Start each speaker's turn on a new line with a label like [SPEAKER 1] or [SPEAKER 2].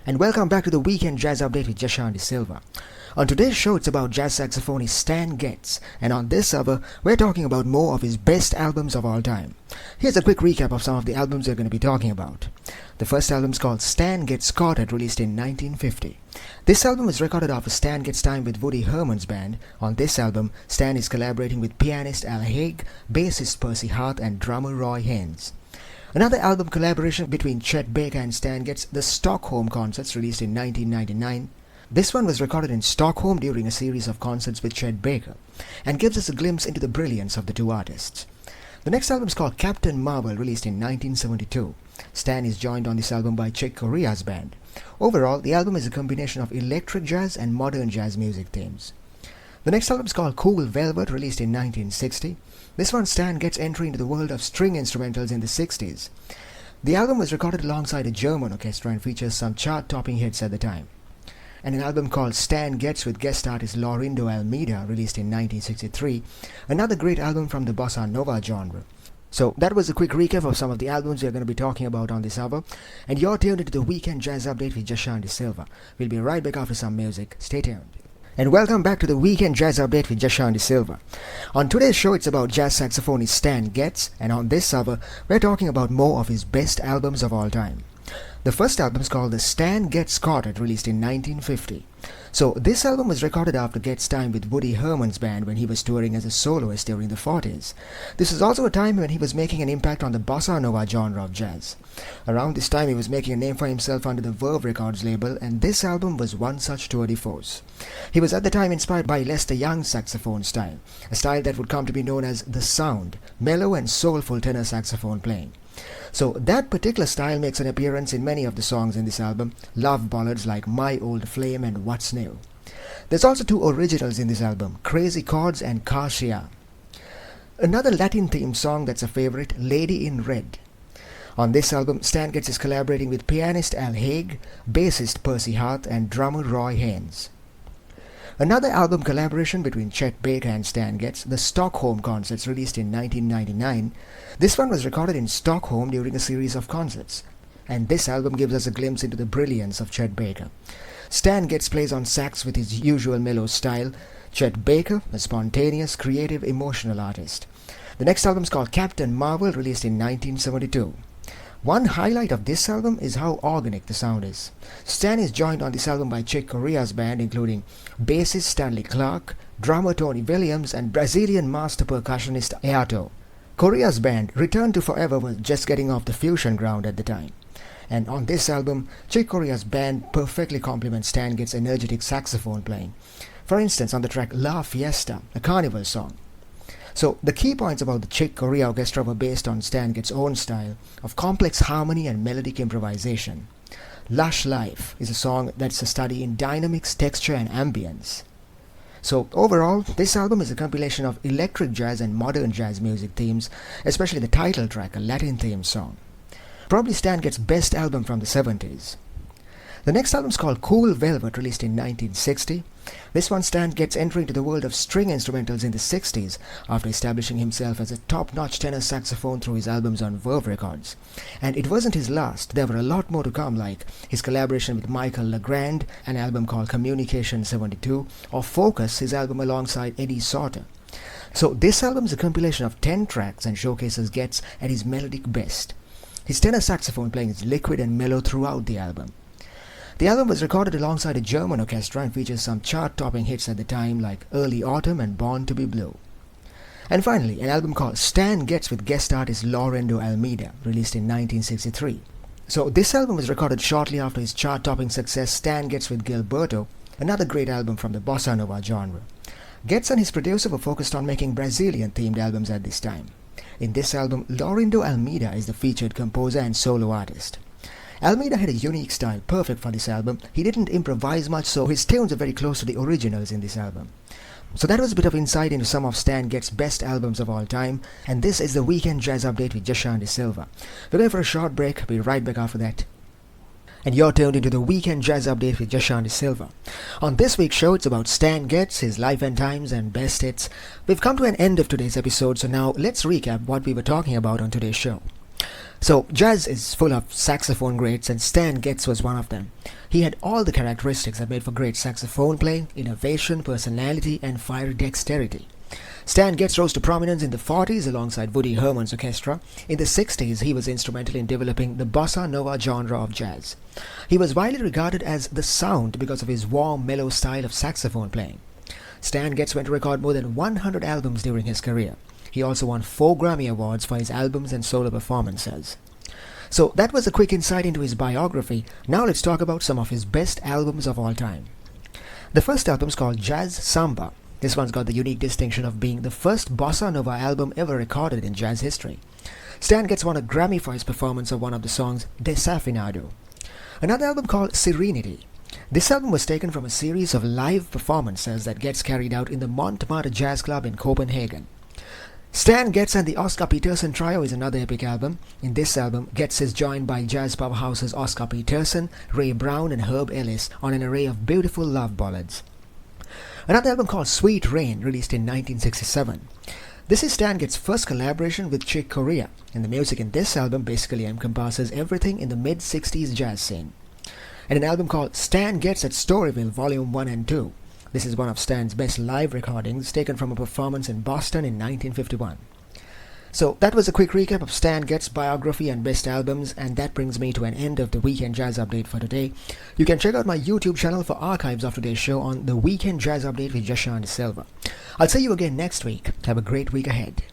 [SPEAKER 1] and welcome back to the Weekend Jazz Update with Jashan De Silva. On today's show, it's about jazz saxophonist Stan Getz, and on this hour, we're talking about more of his best albums of all time. Here's a quick recap of some of the albums we're going to be talking about. The first album is called Stan Getz Quartet, released in 1950. This album was recorded after Stan Getz' time with Woody Herman's band. On this album, Stan is collaborating with pianist Al Haig, bassist Percy Hart, and drummer Roy Haynes. Another album collaboration between Chet Baker and Stan Getz, the Stockholm Concerts, released in 1999. This one was recorded in Stockholm during a series of concerts with Chet Baker, and gives us a glimpse into the brilliance of the two artists. The next album is called Captain Marvel, released in 1972. Stan is joined on this album by Chick Corea's band. Overall, the album is a combination of electric jazz and modern jazz music themes. The next album is called Cool Velvet, released in 1960. This one, Stan Getz entry into the world of string instrumentals in the 60s. The album was recorded alongside a German orchestra and features some chart-topping hits at the time. And an album called Stan Getz with guest artist Laurindo Almeida, released in 1963, another great album from the bossa nova genre. So that was a quick recap of some of the albums we are going to be talking about on this hour, and you're tuned into the Weekend Jazz Update with Jashan De Silva. We'll be right back after some music. Stay tuned. And welcome back to the Weekend Jazz Update with Jashan De Silva. On today's show, it's about jazz saxophonist Stan Getz, and on this hour, we're talking about more of his best albums of all time. The first album is called the Stan Getz Quartet, released in 1950. So this album was recorded after Getz' time with Woody Herman's band when he was touring as a soloist during the 40s. This was also a time when he was making an impact on the bossa nova genre of jazz. Around this time, he was making a name for himself under the Verve Records label, and this album was one such tour de force. He was at the time inspired by Lester Young's saxophone style, a style that would come to be known as the sound, mellow and soulful tenor saxophone playing. So that particular style makes an appearance in many of the songs in this album, love ballads like My Old Flame and What's New. There's also two originals in this album, Crazy Chords and Karshia. Another Latin-themed song that's a favorite, Lady in Red. On this album, Stan Getz is collaborating with pianist Al Haig, bassist Percy Hart, and drummer Roy Haynes. Another album collaboration between Chet Baker and Stan Getz, the Stockholm Concerts, released in 1999. This one was recorded in Stockholm during a series of concerts, and this album gives us a glimpse into the brilliance of Chet Baker. Stan Getz plays on sax with his usual mellow style, Chet Baker, a spontaneous, creative, emotional artist. The next album is called Captain Marvel, released in 1972. One highlight of this album is how organic the sound is. Stan is joined on this album by Chick Corea's band, including bassist Stanley Clarke, drummer Tony Williams, and Brazilian master percussionist Ayato. Corea's band, Return to Forever, was just getting off the fusion ground at the time. And on this album, Chick Corea's band perfectly complements Stan Getz' energetic saxophone playing. For instance, on the track La Fiesta, a carnival song. So the key points about the Chick Corea Orchestra were based on Stan Getz' own style of complex harmony and melodic improvisation. Lush Life is a song that's a study in dynamics, texture, and ambience. So overall, this album is a compilation of electric jazz and modern jazz music themes, especially the title track, a Latin-themed song. Probably Stan Getz' best album from the 70s. The next album is called Cool Velvet, released in 1960. This one, Stan Getz entering into the world of string instrumentals in the 60s after establishing himself as a top-notch tenor saxophone through his albums on Verve Records. And it wasn't his last, there were a lot more to come, like his collaboration with Michael Legrand, an album called Communication 72, or Focus, his album alongside Eddie Sauter. So this album is a compilation of 10 tracks and showcases Getz at his melodic best. His tenor saxophone playing is liquid and mellow throughout the album. The album was recorded alongside a German orchestra and features some chart-topping hits at the time like Early Autumn and Born to be Blue. And finally, an album called Stan Getz with guest artist Laurindo Almeida, released in 1963. So this album was recorded shortly after his chart-topping success Stan Getz with Gilberto, another great album from the bossa nova genre. Getz and his producer were focused on making Brazilian-themed albums at this time. In this album, Laurindo Almeida is the featured composer and solo artist. Almeida had a unique style, perfect for this album. He didn't improvise much, so his tunes are very close to the originals in this album. So that was a bit of insight into some of Stan Getz' best albums of all time, and this is the Weekend Jazz Update with Jashan De Silva. We're going for a short break, we'll be right back after that. And you're tuned into the Weekend Jazz Update with Jashan De Silva. On this week's show, it's about Stan Getz, his life and times and best hits. We've come to an end of today's episode, so now let's recap what we were talking about on today's show. So, jazz is full of saxophone greats, and Stan Getz was one of them. He had all the characteristics that made for great saxophone playing: innovation, personality, and fire dexterity. Stan Getz rose to prominence in the 40s alongside Woody Herman's orchestra. In the 60s, he was instrumental in developing the bossa nova genre of jazz. He was widely regarded as the sound because of his warm, mellow style of saxophone playing. Stan Getz went to record more than 100 albums during his career. He also won 4 Grammy Awards for his albums and solo performances. So that was a quick insight into his biography. Now let's talk about some of his best albums of all time. The first album is called Jazz Samba. This one's got the unique distinction of being the first bossa nova album ever recorded in jazz history. Stan Getz won a Grammy for his performance of one of the songs, Desafinado. Another album called Serenity. This album was taken from a series of live performances that Getz carried out in the Montmartre Jazz Club in Copenhagen. Stan Getz and the Oscar Peterson Trio is another epic album. In this album, Getz is joined by jazz powerhouses Oscar Peterson, Ray Brown, and Herb Ellis on an array of beautiful love ballads. Another album called Sweet Rain, released in 1967. This is Stan Getz's first collaboration with Chick Corea, and the music in this album basically encompasses everything in the mid-60s jazz scene. And an album called Stan Getz at Storyville Volume 1 and 2. This is one of Stan's best live recordings, taken from a performance in Boston in 1951. So that was a quick recap of Stan Getz's biography and best albums, and that brings me to an end of the Weekend Jazz Update for today. You can check out my YouTube channel for archives of today's show on the Weekend Jazz Update with Jashan De Silva. I'll see you again next week. Have a great week ahead.